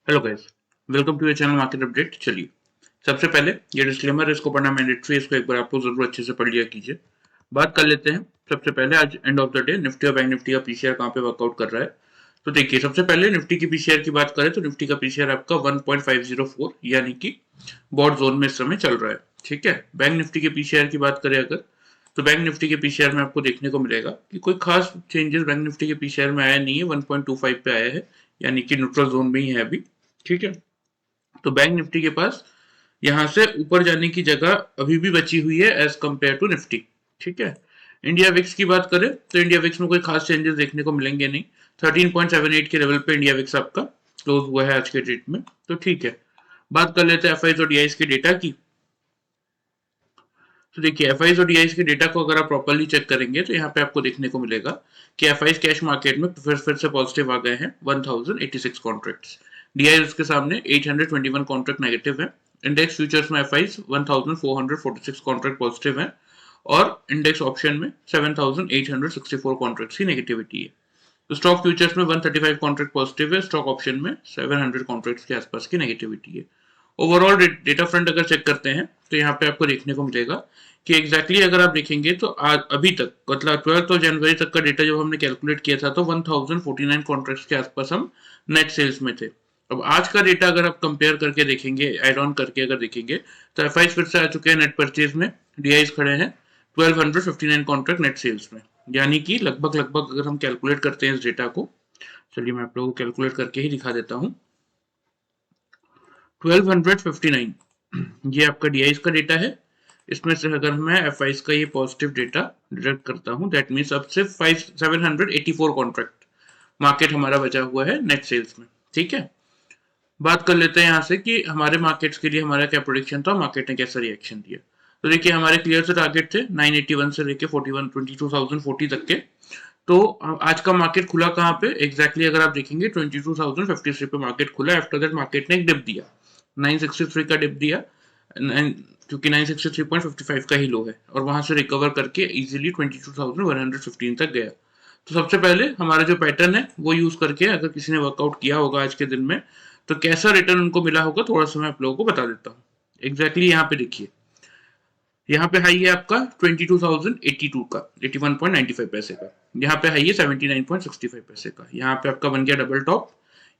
Hello guys, welcome to your channel market update. चलिए, सबसे पहले ये डिस्क्लेमर है, इसको पढ़ना मैंडेटरी है, इसको एक बार आप लोग जरूर अच्छे से पढ़ लिया कीजिए। बात कर लेते हैं। सबसे पहले आज end of the day Nifty और बैंक निफ्टी का पीसीआर कहाँ पे वर्कआउट कर रहा है। तो देखिए, सबसे पहले निफ्टी की पीसीआर की बात करें तो निफ्टी का पीसीआर आपका 1.504 यानी कि बॉट जोन में इस समय चल रहा है। ठीक है। बैंक निफ्टी के पीसीआर की बात करें अगर, तो बैंक निफ्टी के पीसीआर में आपको देखने को मिलेगा कि कोई खास चेंजेस बैंक निफ्टी के पीसीआर में आया नहीं है, 1.25 पे आया है, यानी कि न्यूट्रल जोन में ही है अभी। ठीक है। तो बैंक निफ्टी के पास यहां से ऊपर जाने की जगह अभी भी बची हुई है एज कंपेयर टू निफ्टी। ठीक है। इंडिया विक्स की बात करें तो इंडिया विक्स में कोई खास चेंजेस देखने को मिलेंगे नहीं। 13.78 के लेवल पे इंडिया विक्स आपका क्लोज हुआ है आज के डेट में। तो ठीक है। बात कर लेते हैं एफआईज और डीआईज के डेटा की। तो देखिए, एफआईज और डीआईज के डेटा को अगर आप प्रॉपर्ली चेक करेंगे तो यहाँ पे आपको देखने को मिलेगा कि एफआईज कैश मार्केट में फिर से पॉजिटिव आ गए हैं, 1086 कॉन्ट्रैक्ट्स। डीआईज उसके सामने 821 कॉन्ट्रैक्ट नेगेटिव है। इंडेक्स फ्यूचर्स में एफआईज 1446 कॉन्ट्रैक्ट पॉजिटिव है और इंडेक्स ऑप्शन में 7864 कॉन्ट्रैक्ट्स की नेगेटिविटी है। तो स्टॉक फ्यूचर्स में 135 कॉन्ट्रैक्ट पॉजिटिव है, स्टॉक ऑप्शन में 700 कॉन्ट्रैक्ट्स के आसपास की नेगेटिविटी है। ओवरऑल डेटा फ्रंट अगर चेक करते हैं तो यहाँ पे आपको देखने को मिलेगा कि एग्जैक्टली अगर आप देखेंगे तो आज अभी तक मतलब 12 जनवरी तक का डेटा जब हमने कैलकुलेट किया था तो 1049 कॉन्ट्रैक्ट्स के आसपास हम नेट सेल्स में थे। अब आज का डेटा अगर आप कंपेयर करके देखेंगे, एड ऑन करके अगर देखेंगे, तो एफआईज फिर से आ चुके हैं नेट परचेज में, डीआईज खड़े हैं 1259 कॉन्ट्रैक्ट नेट सेल्स में। यानी कि लगभग लगभग अगर हम कैलकुलेट करते हैं इस डेटा को, चलिए मैं आप लोगों को कैलकुलेट करके ही दिखा देता हूँ। 1259 ये आपका डीआईज का डेटा है। इसमें से अगर मैं एफआईज का ये पॉजिटिव डेटा डिडक्ट करता हूँ, दैट मीन्स अब सिर्फ 784 कॉन्ट्रैक्ट मार्केट हमारा बचा हुआ है नेट सेल्स में। ठीक है। बात कर लेते हैं यहाँ से कि हमारे मार्केट्स के लिए हमारा क्या प्रोडिक्शन था, मार्केट ने कैसा रिएक्शन दिया। तो देखिए, हमारे क्लियर से टारगेट थे 981 से लेके 22,040 तक के। तो आज का मार्केट खुला कहाँ पे एग्जैक्टली अगर आप देखेंगे 22,053 पे मार्केट खुला। आफ्टर दैट मार्केट ने एक डिप दिया, 963 का डिप दिया, क्योंकि 963.55 का ही लो है, और वहां से रिकवर करके इजीली 22,115 तक गया। तो सबसे पहले हमारा जो पैटर्न है वो यूज करके अगर किसी ने वर्कआउट किया होगा आज के दिन में तो कैसा रिटर्न उनको मिला होगा थोड़ा सा मैं आप लोगों को बता देता हूँ। एग्जैक्टली यहाँ पे देखिए, यहाँ पे हाई है आपका 22,082 का 81.95 पैसे का। यहाँ पे हाई है 79.65 पैसे का। यहाँ पे आपका बन गया डबल टॉप।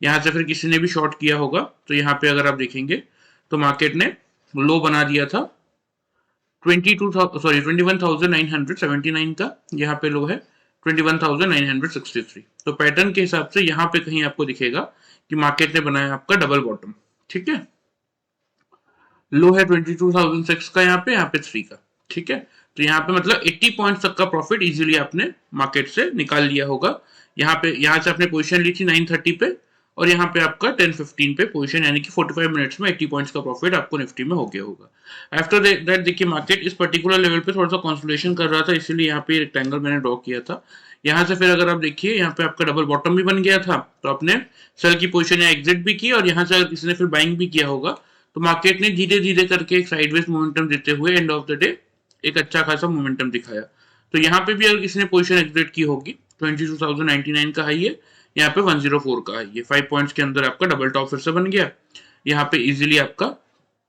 यहाँ से फिर किसी ने भी शॉर्ट किया होगा तो यहाँ पे अगर आप देखेंगे तो मार्केट ने लो बना दिया था 21,979 का। यहाँ पे लो है 21,963। तो पैटर्न के हिसाब से यहाँ पे कहीं आपको दिखेगा कि मार्केट ने बनाया आपका डबल बॉटम। ठीक है। लो है 22,006 का, यहाँ पे 3 का। ठीक है। तो यहाँ पे मतलब 80 पॉइंट्स तक का प्रॉफिट इजीली आपने मार्केट से निकाल लिया होगा। यहाँ से आपने पोजीशन ली थी 930 पे, और यहाँ पे आपका 10:15 पे पोजीशन, यानी कि 45 मिनट्स में 80 पॉइंट्स का प्रॉफिट आपको निफ्टी में हो गया होगा। आफ्टर दैट देखिए, मार्केट इस पर्टिकुलर लेवल पे थोड़ा सा कंसोलिडेशन कर रहा था, इसीलिए यहाँ पे रेक्टेंगल मैंने ड्रॉ किया था। यहाँ से फिर अगर आप देखिए, यहाँ पे आपका डबल बॉटम भी बन गया था, तो आपने सेल की पोजीशन या एग्जिट भी की, और यहाँ से अगर किसी ने फिर बाइंग भी किया होगा तो मार्केट ने धीरे धीरे करके एक साइडवेज मोमेंटम देते हुए एंड ऑफ द डे एक अच्छा खासा मोमेंटम दिखाया। तो यहाँ पे भी अगर किसी ने पोजीशन एग्जिट की होगी, 22,099 का हाई है, यहाँ पे 104 का हाई है, 5 पॉइंट्स के अंदर आपका डबल टॉप फिर से बन गया। यहाँ पे इजीली आपका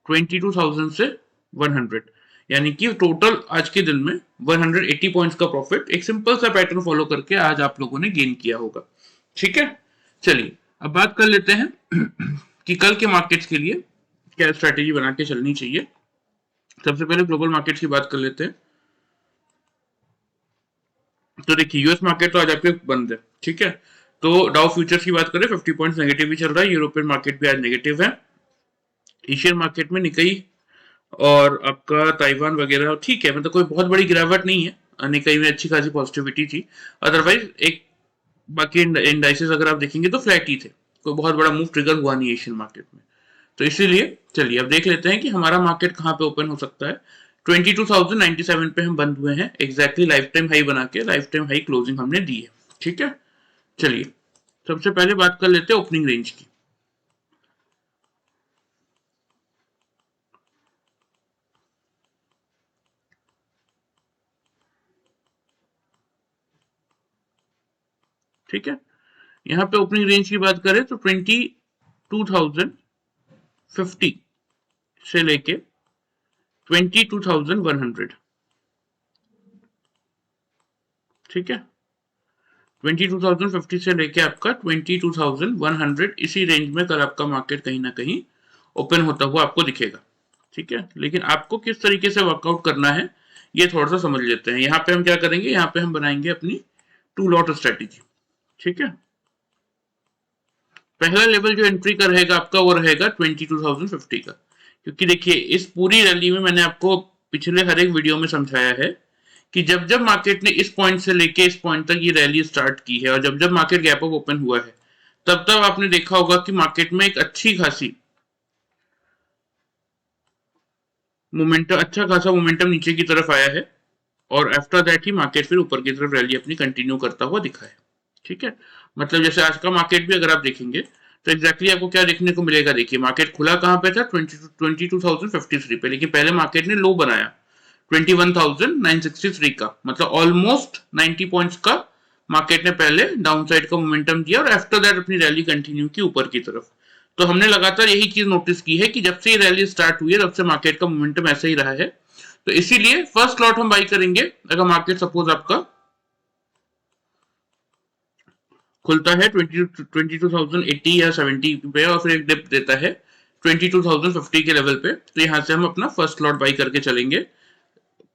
22,000 से 100, यानी कि टोटल आज के दिन में 180 पॉइंट्स का प्रॉफिट एक सिंपल सा पैटर्न फॉलो करके आज आप लोगों ने गेन किया होगा। ठीक है। चलिए, अब बात कर लेते हैं कि कल के मार्केट्स के लिए क्या स्ट्रेटेजी बना के चलनी चाहिए। सबसे पहले ग्लोबल मार्केट्स की बात कर लेते हैं। तो देखिए, यूएस मार्केट तो आज आपके बंद है। ठीक है। तो डाउ फ्यूचर्स की बात करें 50 पॉइंट्स नेगेटिव ही चल रहा है। यूरोपियन मार्केट भी आज नेगेटिव है। एशियन मार्केट में निकई और आपका ताइवान वगैरह ठीक है, मतलब कोई बहुत बड़ी गिरावट नहीं है, निकई में अच्छी खासी पॉजिटिविटी थी। अदरवाइज एक बाकी इंडाइसेस अगर आप देखेंगे तो फ्लैट ही थे, कोई बहुत बड़ा मूव ट्रिगर हुआ नहीं एशियन मार्केट में। तो इसीलिए चलिए अब देख लेते हैं कि हमारा मार्केट कहाँ पे ओपन हो सकता है। 22,097 पे हम बंद हुए हैं, एग्जैक्टली लाइफ टाइम हाई बना के लाइफ टाइम हाई क्लोजिंग हमने दी है। ठीक है। चलिए, सबसे पहले बात कर लेते हैं ओपनिंग रेंज की। ठीक है। यहाँ पे ओपनिंग रेंज की बात करें तो 22,050 से लेके 22,100, ठीक है। 22,050 से लेके आपका 22,100 इसी रेंज में कल आपका मार्केट कहीं ना कहीं ओपन होता हुआ आपको दिखेगा, ठीक है। लेकिन आपको किस तरीके से वर्कआउट करना है ये थोड़ा सा समझ लेते हैं। यहाँ पे हम क्या करेंगे, यहाँ पे हम बनाएंगे अपनी 2 लॉट स्ट्रेटेजी, ठीक है। पहला लेवल जो एंट्री का रहेगा आपका वो रहेगा 22,050 का, क्योंकि देखिए इस पूरी रैली में मैंने आपको पिछले हर एक वीडियो में समझाया है कि जब जब मार्केट ने इस पॉइंट से लेके इस पॉइंट तक ये रैली स्टार्ट की है और जब जब मार्केट गैप अप ओपन हुआ है तब तब आपने देखा होगा कि मार्केट में एक अच्छी खासी मोमेंटम, अच्छा खासा मोमेंटम नीचे की तरफ आया है और आफ्टर दैट ही मार्केट फिर ऊपर की तरफ रैली अपनी कंटिन्यू करता हुआ दिखा है, ठीक है। मतलब जैसे आज का मार्केट भी अगर आप देखेंगे तो एग्जैक्टली आपको क्या देखने को मिलेगा, देखिए मार्केट खुला कहां पे था 22,053 पे, लेकिन पहले मार्केट ने लो बनाया 21,963 का, मतलब ऑलमोस्ट 90 पॉइंट्स का मार्केट ने पहले डाउन साइड का मोमेंटम दिया और आफ्टर दैट अपनी रैली कंटिन्यू की ऊपर की तरफ। तो हमने लगातार यही चीज नोटिस की है कि जब से ये रैली स्टार्ट हुई है तब से मार्केट का मोमेंटम ऐसे ही रहा है। तो इसीलिए फर्स्ट लॉट हम बाई करेंगे अगर मार्केट सपोज आपका खुलता है 22,080 या 70 पे और फिर एक डिप देता है 22,050 के लेवल पे, तो यहां से हम अपना फर्स्ट लॉट बाई करके चलेंगे।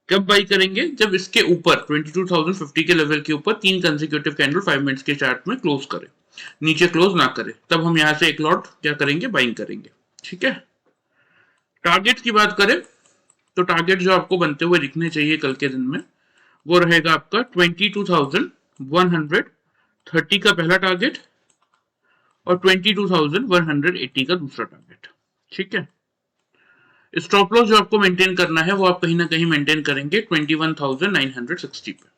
कब बाई करेंगे, जब इसके ऊपर 22,050 के लेवल के ऊपर 3 कंसेक्यूटिव कैंडल 5 मिनट्स के चार्ट में क्लोज करे, नीचे क्लोज ना करे, तब हम यहां से एक लॉट क्या करेंगे, बाइंग करेंगे, ठीक है। टारगेट की बात करें तो टारगेट जो आपको बनते हुए दिखने चाहिए कल के दिन में वो रहेगा आपका 22,130 का पहला टारगेट और 22,180 का दूसरा टारगेट, ठीक है। स्टॉप लॉस जो आपको मेंटेन करना है वो आप कहीं ना कहीं मेंटेन करेंगे 21,960 पे।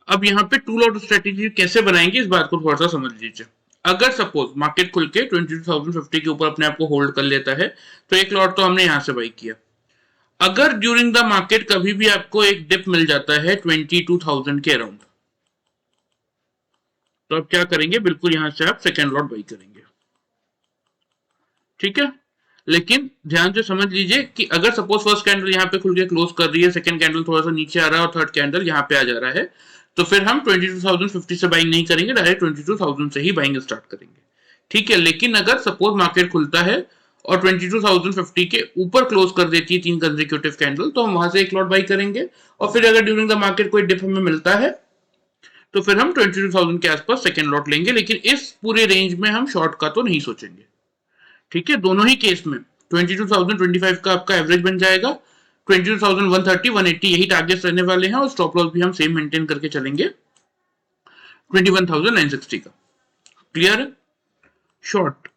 अब यहाँ पे टू लॉट स्ट्रेटेजी कैसे बनाएंगे इस बात को थोड़ा सा समझ लीजिए। अगर सपोज मार्केट खुल के 22,050 के ऊपर अपने आप को होल्ड कर लेता है तो एक लॉट तो हमने यहां से बाई किया। अगर ड्यूरिंग द मार्केट कभी भी आपको एक डिप मिल जाता है 22,000 के अराउंड, तो आप क्या करेंगे, बिल्कुल यहां से आप सेकेंड लॉट बाई करेंगे, ठीक है। लेकिन ध्यान से समझ लीजिए कि अगर सपोज फर्स्ट कैंडल यहाँ पे खुल के क्लोज कर रही है, सेकंड कैंडल थोड़ा सा नीचे आ रहा है और थर्ड कैंडल यहाँ पे आ जा रहा है, तो फिर हम 22,050 से बाइंग नहीं करेंगे, डायरेक्ट 22,000 से ही बाइंग स्टार्ट करेंगे, ठीक है। लेकिन अगर सपोज मार्केट खुलता है और 22,050 के ऊपर क्लोज कर देती है 3 कंसेक्यूटिव कैंडल, तो हम वहां से एक लॉट बाई करेंगे और फिर अगर ड्यूरिंग द मार्केट कोई डिप हमें मिलता है तो फिर हम 22,000 के आसपास सेकेंड लॉट लेंगे। लेकिन इस पूरे रेंज में हम शॉर्ट का तो नहीं सोचेंगे, ठीक है। दोनों ही केस में 22,025 का आपका एवरेज बन जाएगा, 22,130 180 यही टारगेट्स रहने वाले हैं और स्टॉप लॉस भी हम सेम मेंटेन करके चलेंगे 21,960 का। क्लियर है। शॉर्ट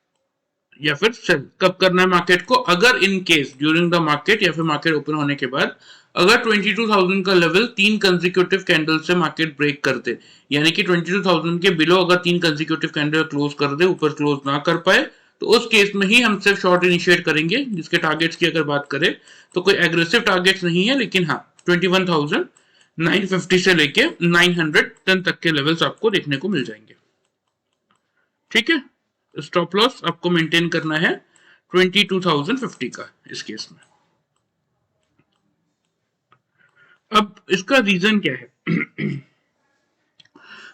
या फिर सेल कब करना है मार्केट को, अगर in case during the market या फिर मार्केट ओपन होने के बाद अगर 22,000 का लेवल 3 कंसेक्यूटिव कैंडल से मार्केट ब्रेक कर दे, यानी कि 22,000 के बिलो अगर 3 कंसेक्यूटिव कैंडल क्लोज कर दे, ऊपर क्लोज ना कर पाए, तो उस केस में ही हम सिर्फ शॉर्ट इनिशिएट करेंगे। जिसके टारगेट्स की अगर बात करें तो कोई एग्रेसिव टारगेट्स नहीं है, लेकिन हाँ 21,950 से लेके 910 तक के लेवल्स आपको देखने को मिल जाएंगे, ठीक है। स्टॉप लॉस आपको मेंटेन करना है 22,050 का इस केस में। अब इसका रीजन क्या है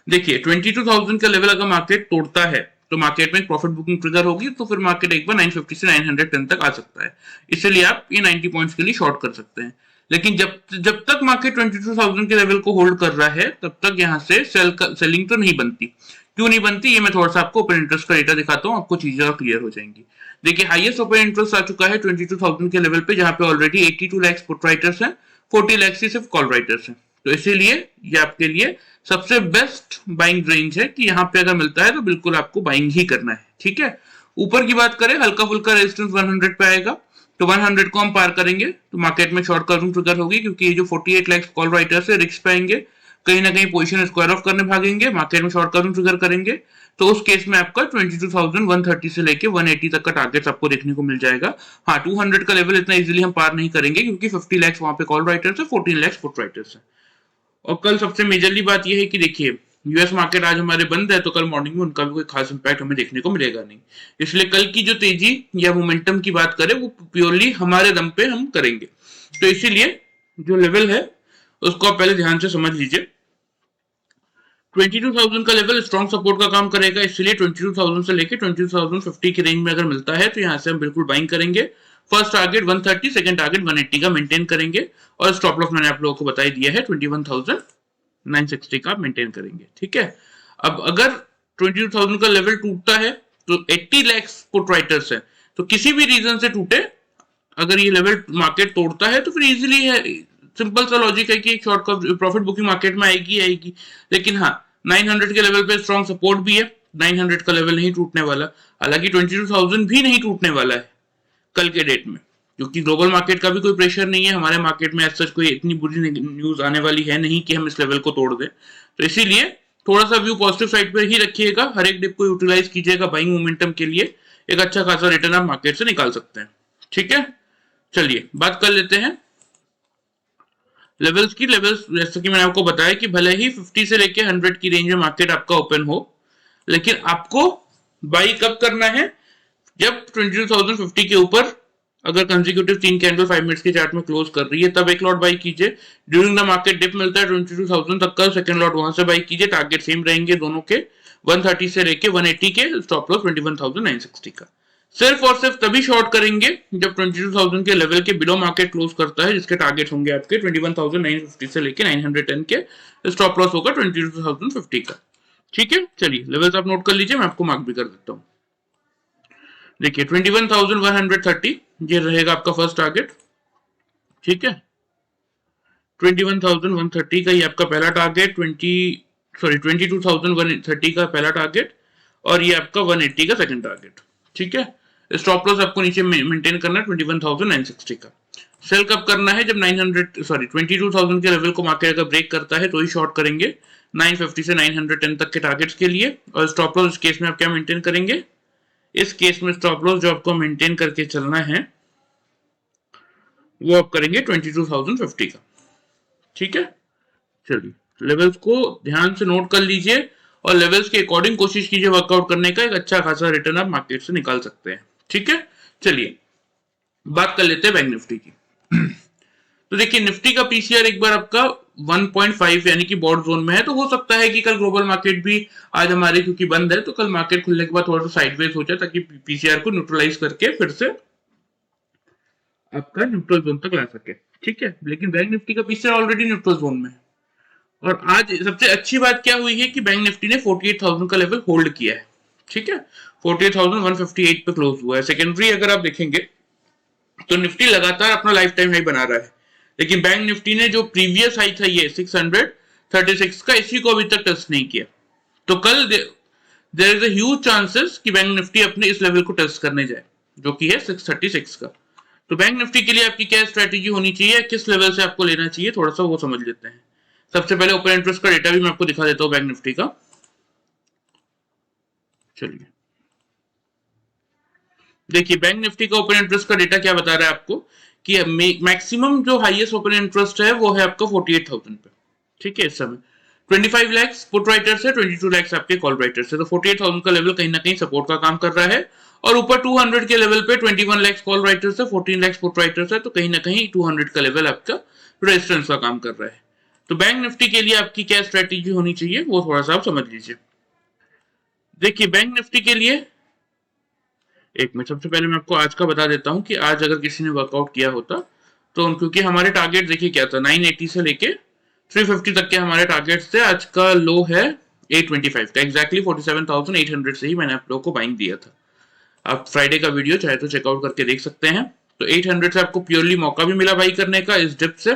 देखिए 22,000 का लेवल अगर मार्केट तोड़ता है तो मार्केट में प्रॉफिट बुकिंग ट्रिगर होगी, तो फिर मार्केट एक बार 950 से 910 तक आ सकता है, इसलिए आप ये 90 पॉइंट्स के लिए शॉर्ट कर सकते हैं। लेकिन जब तक मार्केट 22,000 के लेवल को होल्ड कर रहा है तब तक यहां से सेलिंग तो नहीं बनती। क्यों नहीं बनती, ये मैं थोड़ा सा आपको ओपन इंटरेस्ट का डेटा दिखाता हूँ, आपको चीजें और क्लियर हो जाएंगी। देखिए हाईएस्ट ओपन इंटरेस्ट आ चुका है 22,000 के लेवल पे, जहां पे ऑलरेडी 82 लाख पुट राइटर्स हैं, 40 लाख सिर्फ कॉल राइटर्स हैं। तो इसीलिए ये आपके लिए सबसे बेस्ट बाइंग रेंज है कि यहाँ पे अगर मिलता है तो बिल्कुल आपको बाइंग ही करना है, ठीक है। ऊपर की बात करें हल्का फुल्का रेजिस्टेंस 100 पे आएगा, तो 100 को हम पार करेंगे तो मार्केट में शॉर्ट कवरिंग ट्रिगर होगी, क्योंकि ये जो 48 लाख कॉल राइटर्स है रिस्क पे आएंगे, कहीं ना कहीं पोजीशन स्क्वायर ऑफ करने भागेंगे, मार्केट में शॉर्ट कवरिंग ट्रिगर करेंगे, तो उस केस में आपका 22,130 से लेके 180 तक का टारगेट आपको देखने को मिल जाएगा। हाँ 200 का लेवल इतना इजीली हम पार नहीं करेंगे, क्योंकि 50 लाख वहां पे कॉल राइटर्स है, 14 लाख पुट राइटर्स है। और कल सबसे मेजरली बात यह है कि देखिए यूएस मार्केट आज हमारे बंद है, तो कल मॉर्निंग में उनका भी कोई खास इंपैक्ट हमें देखने को मिलेगा नहीं। इसलिए कल की जो तेजी या मोमेंटम की बात करें वो प्योरली हमारे दम पे हम करेंगे। तो इसीलिए जो लेवल है उसको आप पहले ध्यान से समझ लीजिए। 22,000 का लेवल स्ट्रॉन्ग सपोर्ट का काम करेगा, इसलिए 22,000 से लेके 22,050 की रेंज में अगर मिलता है तो यहाँ से हम बिल्कुल बाइंग करेंगे। फर्स्ट टारगेट 130, सेकंड टारगेट 180 का मेंटेन करेंगे, और स्टॉप लॉस मैंने आप लोगों को बता ही दिया है 21,960 का मेंटेन करेंगे। ठीक है, अब अगर 22,000 का लेवल टूटता है तो 80 लाख पुट राइटर्स है, तो किसी भी रीजन से टूटे, अगर ये लेवल मार्केट तोड़ता है तो फिर इजीली है, सिंपल सा लॉजिक है कि एक शॉर्ट का प्रॉफिट बुकिंग मार्केट में आएगी। लेकिन हाँ, 900 के लेवल पे स्ट्रॉन्ग सपोर्ट भी है, 900 का लेवल नहीं टूटने वाला। हालांकि 22,000 भी नहीं टूटने वाला है कल के डेट में, क्योंकि ग्लोबल मार्केट का भी कोई प्रेशर नहीं है, हमारे मार्केट में ऐसा कोई इतनी बुरी न्यूज आने वाली है नहीं कि हम इस लेवल को तोड़ दें। तो इसीलिए थोड़ा सा व्यू पॉजिटिव साइड पर ही रखिएगा, हर एक डिप को यूटिलाइज कीजिएगा बाइंग मोमेंटम के लिए, एक अच्छा खासा रिटर्न आप मार्केट से निकाल सकते हैं। ठीक है, चलिए बात कर लेते हैं लेवल्स की। लेवल्स जैसे कि मैंने आपको बताया कि भले ही 50 से लेके 100 की रेंज में मार्केट आपका ओपन हो, लेकिन आपको बाई कब करना है, जब 22,050 के ऊपर अगर कंसेक्यूटिव 3 कैंडल 5 मिनट्स के चार्ट में क्लोज कर रही है, तब एक लॉट बाई कीजिए। ड्यूरिंग द मार्केट डिप मिलता है 22,000 तक का, सेकंड लॉट वहां से बाई कीजिए। टारगेट सेम रहेंगे दोनों के, 130 से लेके 180 के, स्टॉप लॉस 21,960 का। सिर्फ और सिर्फ तभी शॉर्ट करेंगे जब 22,000 के लेवल के बिलो मार्केट क्लोज करता है, जिसके टारगेट होंगे आपके 21,950 से लेके 910 के, स्टॉप लॉस होगा 22,050 का। ठीक है, चलिए लेवल्स आप नोट कर लीजिए, मैं आपको मार्क भी कर देता हूं। देखिए 21,130 ये रहेगा आपका फर्स्ट टारगेट। ठीक है, 21,130 का ये आपका पहला टारगेट, 22,130 का पहला टारगेट, और ये आपका 180 का सेकंड टारगेट। ठीक है, स्टॉप लॉस आपको नीचे मेंटेन करना है 21,960 का। सेल कब करना है, जब 22,000 के लेवल को मार्केट अगर ब्रेक करता है तो ही शॉर्ट करेंगे 950 से 910 तक के टारगेट्स के लिए। और स्टॉप लॉस इस केस में आप क्या मेंटेन करेंगे, इस केस में स्टॉप लॉस जो आपको मेंटेन करके चलना है वो आप करेंगे 22,050 का। ठीक है, चलिए लेवल्स को ध्यान से नोट कर लीजिए और लेवल्स के अकॉर्डिंग कोशिश कीजिए वर्कआउट करने का, एक अच्छा खासा रिटर्न आप मार्केट से निकाल सकते हैं। ठीक है, चलिए बात कर लेते हैं बैंक निफ्टी की। तो देखिए निफ्टी का पीसीआर एक बार आपका 1.5 यानी कि बॉर्ड जोन में है, तो हो सकता है कि कल ग्लोबल मार्केट भी आज हमारे क्योंकि बंद है, तो कल मार्केट खुलने के बाद थोड़ा सा साइडवेज हो जाए, ताकि पीसीआर को न्यूट्रलाइज करके फिर से आपका न्यूट्रल जोन तक ला सके। ठीक है, लेकिन बैंक निफ्टी का पीसीआर ऑलरेडी न्यूट्रल जोन में है। और आज सबसे अच्छी बात क्या हुई है कि बैंक निफ्टी ने 48,000 का लेवल होल्ड किया है। ठीक है, 48,158 पे क्लोज हुआ है। सेकेंडरी अगर आप देखेंगे तो निफ्टी लगातार अपना लाइफ टाइम हाई बना रहा है, लेकिन बैंक निफ्टी ने जो प्रीवियस हाई था ये 636 का, इसी को अभी तक टच नहीं किया। तो कल there is a huge chances कि बैंक निफ्टी अपने इस लेवल को टच करने जाए, जो कि है 636 का। तो बैंक निफ्टी के लिए आपकी क्या स्ट्रेटेजी होनी चाहिए, किस लेवल से आपको लेना चाहिए, थोड़ा सा वो समझ लेते हैं। सबसे पहले ओपन इंटरेस्ट का डेटा भी मैं आपको दिखा देता हूं बैंक निफ्टी का। चलिए देखिए बैंक निफ्टी का ओपन इंटरेस्ट का डेटा क्या बता रहा है आपको कि मैक्सिमम जो हाईएस्ट ओपन इंटरेस्ट है वो है आपका 48,000 पे। ठीक है, इस समय 25 लाख पुट राइटर्स है, 22 लाख आपके कॉल राइटर्स है, तो 48,000 का लेवल कहीं ना कहीं सपोर्ट का काम कर रहा है। और ऊपर 200 के लेवल पे 21 लाख कॉल राइटर्स है, 14 लाख पुट राइटर्स है, तो कहीं ना कहीं 200 का लेवल आपका रेजिस्टेंस का काम कर रहा है। तो बैंक निफ्टी के लिए आपकी क्या स्ट्रेटेजी होनी चाहिए वो थोड़ा सा आप समझ लीजिए। देखिए बैंक निफ्टी के लिए एक मिनट, सबसे पहले मैं आपको आज का बता देता हूं कि आज अगर किसी ने वर्कआउट किया होता तो क्योंकि हमारे टारगेट देखिए क्या था, 980 से लेके 350 तक के हमारे टारगेट्स थे। आज का लो है 825 का, एग्जैक्टली 47,800 से ही मैंने आप लोगों को बाइंग दिया था। आप फ्राइडे का वीडियो चाहे तो चेकआउट करके देख सकते हैं। तो 800 से आपको प्योरली मौका भी मिला बाई करने का इस डिप से,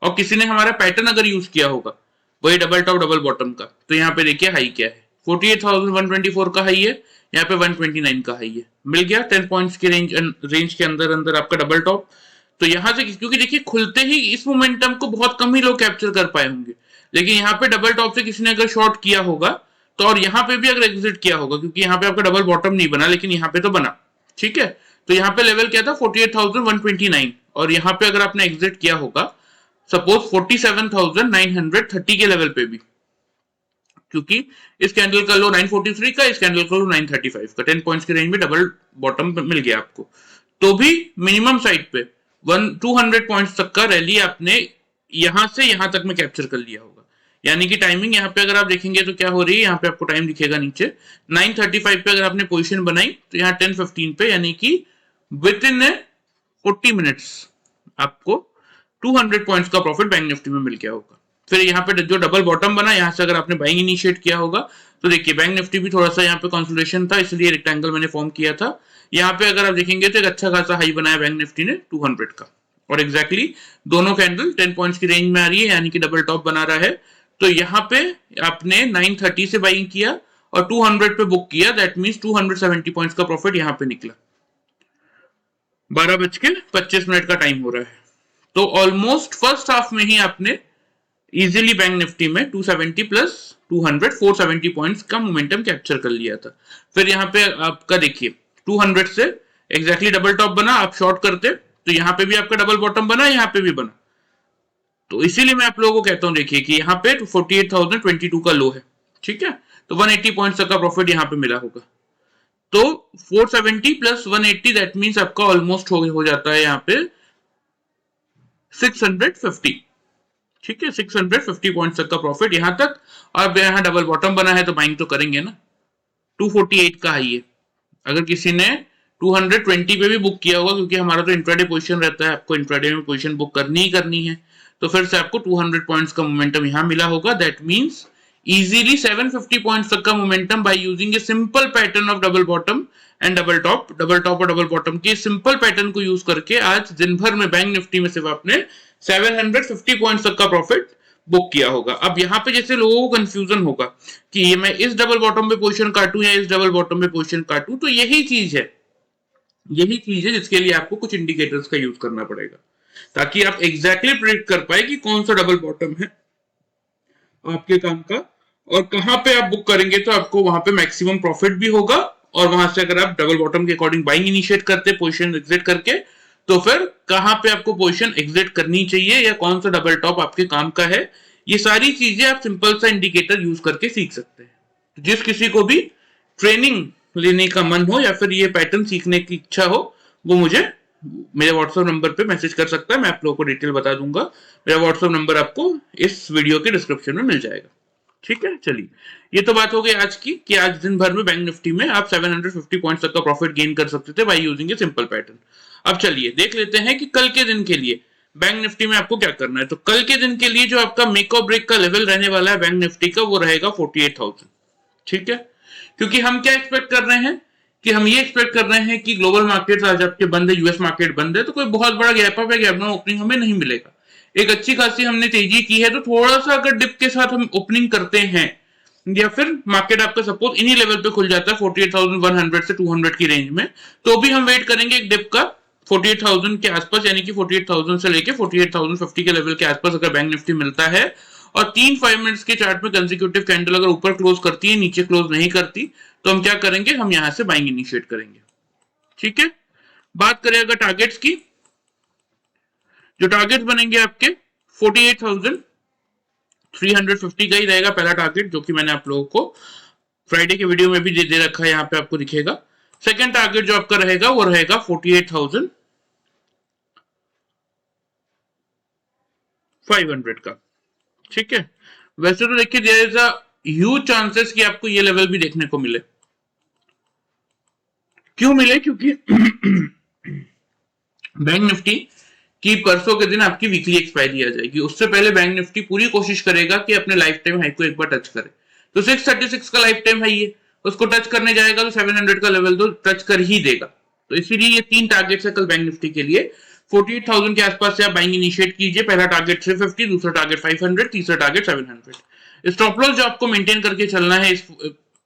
और किसी ने हमारा पैटर्न अगर यूज किया होगा वही डबल टॉप डबल बॉटम का, तो यहाँ पे देखिए हाई क्या है, 48,124 का हाई है, यहाँ पे 129 का हाई है, मिल गया 10 पॉइंट्स के रेंज के अंदर अंदर आपका डबल टॉप। तो यहाँ से क्योंकि देखिए खुलते ही इस मोमेंटम को बहुत कम ही लोग कैप्चर कर पाए होंगे, लेकिन यहाँ पे डबल टॉप से किसी ने अगर शॉर्ट किया होगा तो, और यहाँ पे भी अगर एग्जिट किया होगा, क्योंकि यहाँ पे आपका डबल बॉटम नहीं बना लेकिन यहाँ पे तो बना। ठीक है, तो यहाँ पे लेवल क्या था 48,129, और यहाँ पे अगर आपने एग्जिट किया होगा सपोज 47,930 के लेवल पे भी, क्योंकि इस कैंडल का लो 943 का, इस कैंडल का लो 935 का, 10 पॉइंट्स की रेंज में डबल बॉटम मिल गया आपको। तो भी मिनिमम साइड पे 200 पॉइंट्स तक का रैली आपने यहां से यहां तक में कैप्चर कर लिया होगा। यानी कि टाइमिंग यहाँ पे अगर आप देखेंगे तो क्या हो रही है, यहाँ पे आपको टाइम दिखेगा नीचे 9:35 पे अगर आपने पोजीशन बनाई तो यहाँ 10:15 पे, यानी कि विद इन 40 मिनट्स आपको 200 पॉइंट्स का प्रॉफिट बैंक निफ्टी में मिल गया होगा। फिर यहाँ पे जो डबल बॉटम बना, यहाँ से अगर आपने बाइंग इनिशिएट किया होगा तो देखिए बैंक निफ्टी भी थोड़ा सा यहाँ पे कंसोलिडेशन था, इसलिए रेक्टेंगल मैंने फॉर्म किया था। यहाँ पे अगर आप देखेंगे तो एक अच्छा खासा हाई बनाया बैंक निफ्टी ने 200 का, और एग्जैक्टली दोनों कैंडल 10 पॉइंट्स की रेंज में आ रही है, यानी कि डबल टॉप बना रहा है। तो यहाँ पे आपने 930 से बाइंग किया और 200 पे बुक किया, दैट मींस 270 पॉइंट्स का प्रॉफिट यहाँ पे निकला। 12:25 का टाइम हो रहा है, तो ऑलमोस्ट फर्स्ट हाफ में ही आपने इजीली बैंक निफ्टी में 270 प्लस 200 470 पॉइंट्स का मोमेंटम कैप्चर कर लिया था। फिर यहाँ पे आपका देखिए 200 से एग्जैक्टली डबल टॉप बना, आप शॉर्ट करते तो यहाँ पे भी आपका डबल बॉटम बना, यहाँ पे भी बना। तो इसीलिए मैं आप लोगों को कहता हूं देखिए कि यहाँ पे 48,022 का लो है, ठीक है, तो 180 पॉइंट्स तक का प्रॉफिट यहाँ पे मिला होगा। तो 470 प्लस 180 दैट मींस आपका ऑलमोस्ट हो जाता है यहाँ पे 650, ठीक है, 650 पॉइंट्स तक का प्रॉफिट यहाँ तक। अब यहाँ डबल बॉटम बना है तो बाइंग तो करेंगे ना। 248 का हाई है, अगर किसी ने 220 पे भी बुक किया होगा, क्योंकि हमारा तो इंट्राडे पोजीशन रहता है, आपको इंट्राडे में पोजीशन बुक करनी ही करनी है, तो फिर से आपको 200 पॉइंट्स का मोमेंटम यहां मिला होगा। दैट मींस इजीली 750 पॉइंट्स तक का momentum by using a simple pattern of double bottom and double top और डबल बॉटम के सिंपल पैटर्न को यूज करके आज दिन भर में बैंक निफ्टी में सिर्फ आपने 750 पॉइंट्स तक का प्रॉफिट बुक किया होगा। अब यहाँ पे जैसे लोगों को कंफ्यूजन होगा कि ये मैं इस डबल बॉटम पे पोजीशन काटूं या इस डबल बॉटम पे पोजीशन काटूं, तो यही चीज है जिसके लिए आपको कुछ इंडिकेटर्स का यूज करना पड़ेगा, ताकि आप एग्जैक्टली प्रेडिक्ट कर पाए कि कौन सा डबल बॉटम है आपके काम का और कहां पे आप बुक करेंगे तो आपको वहां पे मैक्सिमम प्रॉफिट भी होगा। और वहां से अगर आप डबल बॉटम के अकॉर्डिंग बाइंग इनिशिएट करते पोजीशन एग्जिट करके, तो फिर कहां पे आपको पोजीशन एग्जिट करनी चाहिए या कौन सा डबल टॉप आपके काम का है, ये सारी चीजें आप सिंपल सा इंडिकेटर यूज करके सीख सकते हैं। जिस किसी को भी ट्रेनिंग लेने का मन हो या फिर ये पैटर्न सीखने की इच्छा हो, वो मुझे मेरे व्हाट्सएप नंबर पे मैसेज कर सकता है, मैं आप लोगों को डिटेल बता दूंगा। मेरा व्हाट्सएप नंबर आपको इस वीडियो के डिस्क्रिप्शन में मिल जाएगा, ठीक है। चलिए, ये तो बात हो गई आज की कि आज दिन भर में बैंक निफ्टी में आप 750 पॉइंट्स तक का प्रॉफिट गेन कर सकते थे by using a simple pattern. अब चलिए देख लेते हैं कि कल के दिन के लिए बैंक निफ्टी में आपको क्या करना है। तो कल के दिन के लिए जो आपका मेक और ब्रेक का लेवल रहने वाला है बैंक निफ्टी का, वो रहेगा 48,000, ठीक है। क्योंकि हम क्या एक्सपेक्ट कर रहे हैं कि हम ये एक्सपेक्ट कर रहे हैं कि ग्लोबल मार्केट आज आपके बंद है, यूएस मार्केट बंद है, तो कोई बहुत बड़ा गैप अप या गैप डाउन ओपनिंग हमें नहीं मिलेगा। एक अच्छी खासी हमने तेजी की है, तो थोड़ा सा अगर डिप के साथ हम ओपनिंग करते हैं या फिर मार्केट आपका सपोज इन्हीं लेवल पे खुल जाता है 48,100 से 200 की रेंज में, तो भी हम वेट करेंगे एक डिप का 48,000 के आसपास, यानी कि 48,000 से लेके 48,050 के लेवल के आसपास अगर बैंक निफ्टी मिलता है और 3-5 मिनट्स के चार्ट में कंसेक्यूटिव कैंडल अगर ऊपर क्लोज करती है, नीचे क्लोज नहीं करती, तो हम क्या करेंगे, हम यहां से बाइंग इनिशिएट करेंगे, ठीक है। बात करें अगर टारगेट्स की, जो टारगेट्स बनेंगे आपके 48,350 का ही रहेगा पहला टारगेट, जो कि मैंने आप लोगों को फ्राइडे के वीडियो में भी दे रखा है, यहाँ पे आपको दिखेगा। सेकंड टारगेट जो आपका रहेगा वो रहेगा 48,500 का, ठीक है। वैसे तो देखिए there is a huge chances कि आपको ये लेवल भी देखने को मिले। क्यों मिले? क्योंकि बैंक निफ्टी की परसों के दिन आपकी वीकली एक्सपायरी आ जाएगी, उससे पहले बैंक निफ्टी पूरी कोशिश करेगा कि अपने लाइफ टाइम हाई को एक बार टच करे। तो 636 का लाइफ टाइम हाई है, उसको टच करने जाएगा तो 700 का लेवल तो टच कर ही देगा। तो इसीलिए ये 3 टारगेट्स है कल बैंक निफ्टी के लिए। 48,000 के आसपास से आप बाइंग इनिशिएट कीजिए, पहला टारगेट 350, दूसरा टारगेट 500, तीसरा टारगेट 700। स्टॉप लॉस जो आपको मेंटेन करके चलना है इस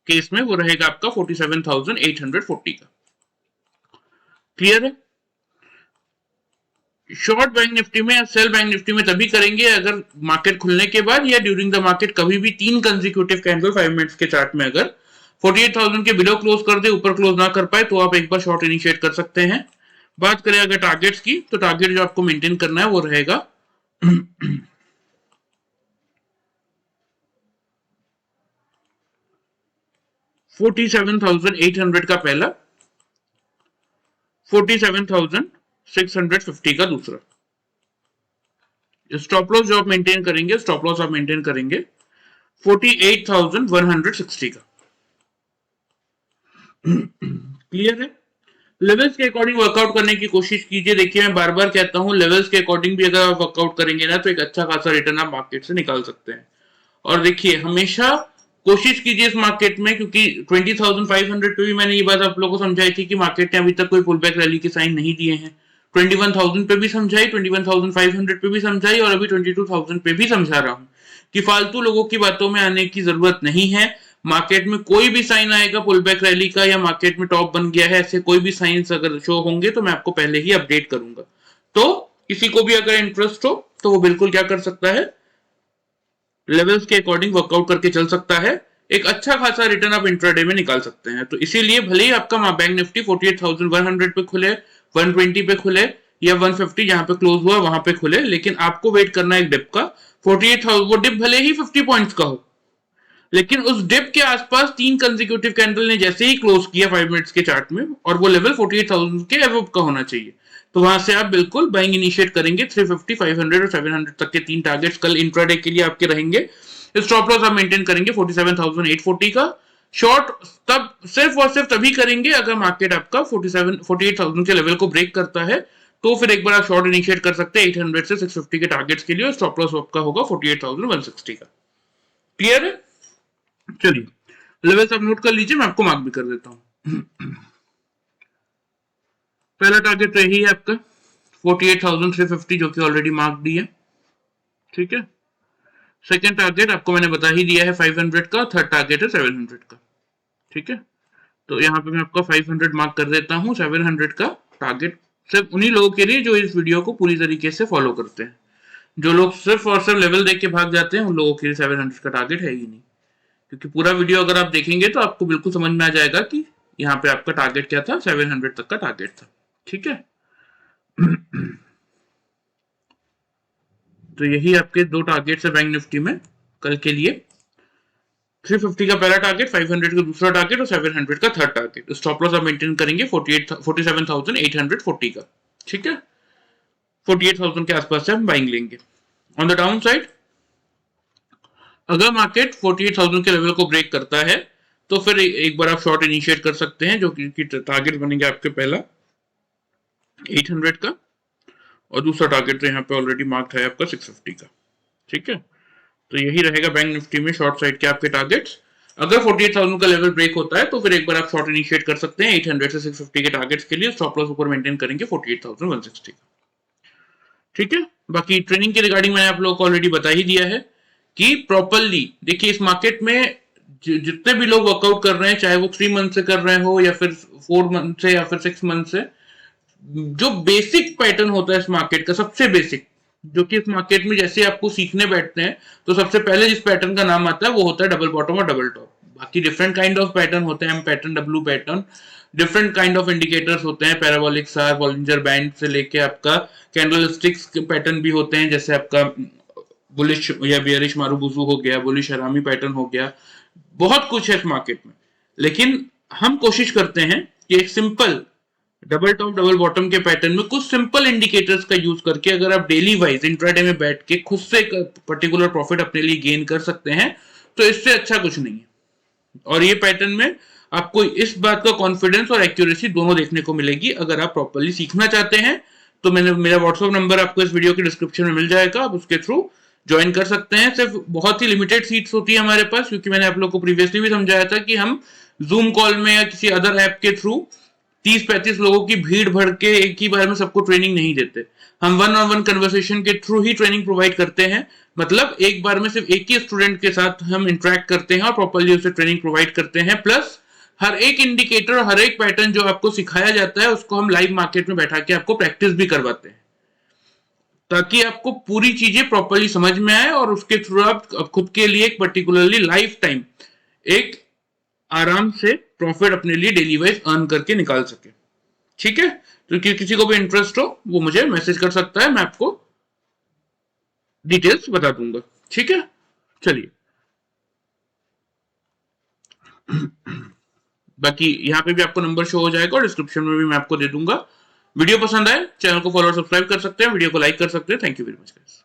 केस में वो रहेगा आपका 47,840 का। क्लियर है? शॉर्ट बैंक निफ्टी में या सेल बैंक निफ्टी में तभी करेंगे अगर मार्केट खुलने के बाद या ड्यूरिंग द मार्केट कभी भी 3 कंसेक्यूटिव कैंडल 5 मिनट्स के चार्ट में अगर 48,000 के बिलो क्लोज कर दे, ऊपर क्लोज ना कर पाए, तो आप एक बार शॉर्ट इनिशिएट कर सकते हैं। बात करें अगर टारगेट्स की, तो टारगेट जो आपको मेंटेन करना है वो रहेगा 48,000 47,800 का पहला, 47,650 का दूसरा। स्टॉप लॉस जो आप मेंटेन करेंगे, स्टॉप लॉस आप मेंटेन करेंगे 48,160 का। क्लियर है? लेवल्स के अकॉर्डिंग वर्कआउट करने की कोशिश कीजिए। देखिए मैं बार बार कहता हूं, लेवल्स के अकॉर्डिंग भी अगर आप वर्कआउट करेंगे ना तो एक अच्छा खासा रिटर्न आप मार्केट से निकाल सकते हैं। और देखिए हमेशा कोशिश कीजिए इस मार्केट में, क्योंकि 20,500 पे भी मैंने ये बात आप लोगों को समझाई थी कि मार्केट ने अभी तक कोई पुल बैक रैली के साइन नहीं दिए हैं। 21,000 पे भी समझाई, 21,500 पे भी समझाई और अभी 22,000 पे भी समझा रहा हूं कि फालतू लोगों की बातों में आने की जरूरत नहीं है। मार्केट में कोई भी साइन आएगा पुल बैक रैली का या मार्केट में टॉप बन गया है, ऐसे कोई भी साइंस अगर शो होंगे तो मैं आपको पहले ही अपडेट करूंगा। तो किसी को भी अगर इंटरेस्ट हो तो वो बिल्कुल क्या कर सकता है, लेवल्स के अकॉर्डिंग वर्कआउट करके चल सकता है। एक अच्छा खासा रिटर्न आप इंट्राडे में निकाल सकते हैं। तो इसीलिए भले ही आपका बैंक निफ्टी 48,100 पे खुले, 120 पे खुले या 150 जहां पे क्लोज हुआ वहां पे खुले, लेकिन आपको वेट करना है एक डिप का। 48,000 वो डिप भले ही 50 पॉइंट्स का हो, लेकिन उस डिप के आसपास 3 कंसेक्यूटिव कैंडल ने जैसे ही क्लोज किया 5 मिनट्स के चार्ट में, और वो लेवल 48,000 के अबव का होना चाहिए, तो वहां से आप बिल्कुल बाइंग इनिशिएट करेंगे। 350, 500 और 700 तक के 3 टारगेट्स कल इंट्राडे के लिए आपके रहेंगे। स्टॉप लॉस आप मेंटेन करेंगे 47,840 का। शॉर्ट तब सिर्फ और सिर्फ तभी करेंगे अगर मार्केट आपका 48,000 के लेवल को ब्रेक करता है, तो फिर एक बार आप शॉर्ट इनिशिएट कर सकते हैं 800 से 650 के टारगेट्स के लिए, और स्टॉप लॉस आपका होगा 48,160 का। क्लियर है? चलिए लेवल्स आप नोट कर लीजिए, मैं आपको मार्क भी कर देता हूं। पहला टारगेट तो यही है आपका 48,350 जो कि ऑलरेडी मार्क दी है, ठीक है। सेकेंड टारगेट आपको मैंने बता ही दिया है 500 का, थर्ड टारगेट है 700 का, ठीक है। तो यहाँ पे मैं आपका 500 मार्क कर देता हूँ। 700 का टारगेट सिर्फ उन्हीं लोगों के लिए जो इस वीडियो को पूरी तरीके से फॉलो करते हैं। जो लोग सिर्फ और सिर्फ लेवल देख के भाग जाते हैं उन लोगों के लिए 700 का टारगेट है ही नहीं, क्योंकि पूरा वीडियो अगर आप देखेंगे तो आपको बिल्कुल समझ में आ जाएगा कि यहाँ पे आपका टारगेट क्या था, 700 तक का टारगेट था, ठीक है। तो यही आपके दो टारगेट्स है बैंक निफ्टी में कल के लिए। 350 का पहला टारगेट, 500 का दूसरा टारगेट और 700 का थर्ड टारगेट। स्टॉप लॉस आप मेंटेन करेंगे 47,840 का, ठीक है। 48,000 के आसपास से हम बाइंग लेंगे। ऑन द डाउन साइड अगर मार्केट 48,000 के लेवल को ब्रेक करता है तो फिर एक बार आप शॉर्ट इनिशिएट कर सकते हैं, जो कि टारगेट बनेंगे आपके पहला 800 का और दूसरा टारगेट तो यहाँ पे ऑलरेडी मार्क है आपका 650 का, ठीक है। तो यही रहेगा बैंक निफ्टी में शॉर्ट साइड के आपके टारगेट्स। अगर 48,000 का लेवल ब्रेक होता है तो फिर एक बार आप शॉर्ट इनिशिएट कर सकते हैं 800 से 650 के टारगेट्स के लिए। स्टॉप लॉस ऊपर मेंटेन करेंगे 48,160 का, ठीक है। बाकी ट्रेनिंग के रिगार्डिंग मैंने आप लोगों को ऑलरेडी बता ही दिया है कि प्रॉपरली देखिए इस मार्केट में जितने भी लोग वर्कआउट कर रहे हैं, चाहे वो 3 मंथ से कर रहे हो या फिर 4 मंथ से या फिर 6 मंथ से, जो बेसिक पैटर्न होता है इस मार्केट का, सबसे बेसिक, जो कि इस मार्केट में जैसे आपको सीखने बैठते हैं तो सबसे पहले जिस पैटर्न का नाम आता है वो होता है डबल बॉटम और डबल टॉप। बाकी डिफरेंट काइंड ऑफ पैटर्न होते हैं, M pattern, W pattern, different kind of indicators होते हैं, पैराबोलिक सार, बॉलिंजर बैंड से लेके आपका कैंडलस्टिक्स के पैटर्न भी होते हैं, जैसे आपका बुलिश या बियरिश मारूबुजू हो गया, बुलिश हरामी पैटर्न हो गया, बहुत कुछ है इस मार्केट में। लेकिन हम कोशिश करते हैं कि एक simple double top double bottom के पैटर्न में कुछ सिंपल इंडिकेटर्स का यूज करके अगर आप डेली वाइज इंट्राडे में बैठ के खुद से पर्टिकुलर प्रॉफिट अपने लिए गेन कर सकते हैं तो इससे अच्छा कुछ नहीं है। और ये पैटर्न में आपको इस बात का कॉन्फिडेंस और एक्यूरेसी दोनों देखने को मिलेगी। अगर आप प्रॉपरली सीखना चाहते हैं तो मैंने मेरा व्हाट्सएप नंबर आपको इस वीडियो के डिस्क्रिप्शन में मिल जाएगा, आप उसके थ्रू ज्वाइन कर सकते हैं। सिर्फ बहुत ही लिमिटेड सीट्स होती है हमारे पास, क्योंकि मैंने आप लोग को प्रीवियसली भी समझाया था कि हम जूम कॉल में या किसी अदर ऐप के थ्रू 30-35 लोगों की भीड़ भर के एक ही बार में सबको ट्रेनिंग नहीं देते। हम वन ऑन वन कन्वर्सेशन के थ्रू ही ट्रेनिंग प्रोवाइड करते हैं। मतलब एक बार में सिर्फ एक ही स्टूडेंट के साथ हम इंटरेक्ट करते हैं और प्रॉपर्ली उसे ट्रेनिंग प्रोवाइड करते हैं। प्लस हर एक इंडिकेटर, हर एक पैटर्न जो आपको सिखाया जाता है उसको हम लाइव मार्केट में बैठा के आपको प्रैक्टिस भी करवाते हैं, ताकि आपको पूरी चीजें प्रॉपर्ली समझ में आए और उसके थ्रू आप खुद के लिए एक पर्टिकुलरली लाइफ टाइम एक आराम से प्रॉफिट अपने लिए डेली वाइज अर्न करके निकाल सके, ठीक है। तो किसी को भी इंटरेस्ट हो वो मुझे मैसेज कर सकता है, मैं आपको डिटेल्स बता दूंगा, ठीक है। चलिए बाकी यहाँ पे भी आपको नंबर शो हो जाएगा और डिस्क्रिप्शन में भी मैं आपको दे दूंगा। वीडियो पसंद आए चैनल को फॉलो और सब्सक्राइब कर सकते हैं, वीडियो को लाइक कर सकते हैं। Thank you very much guys.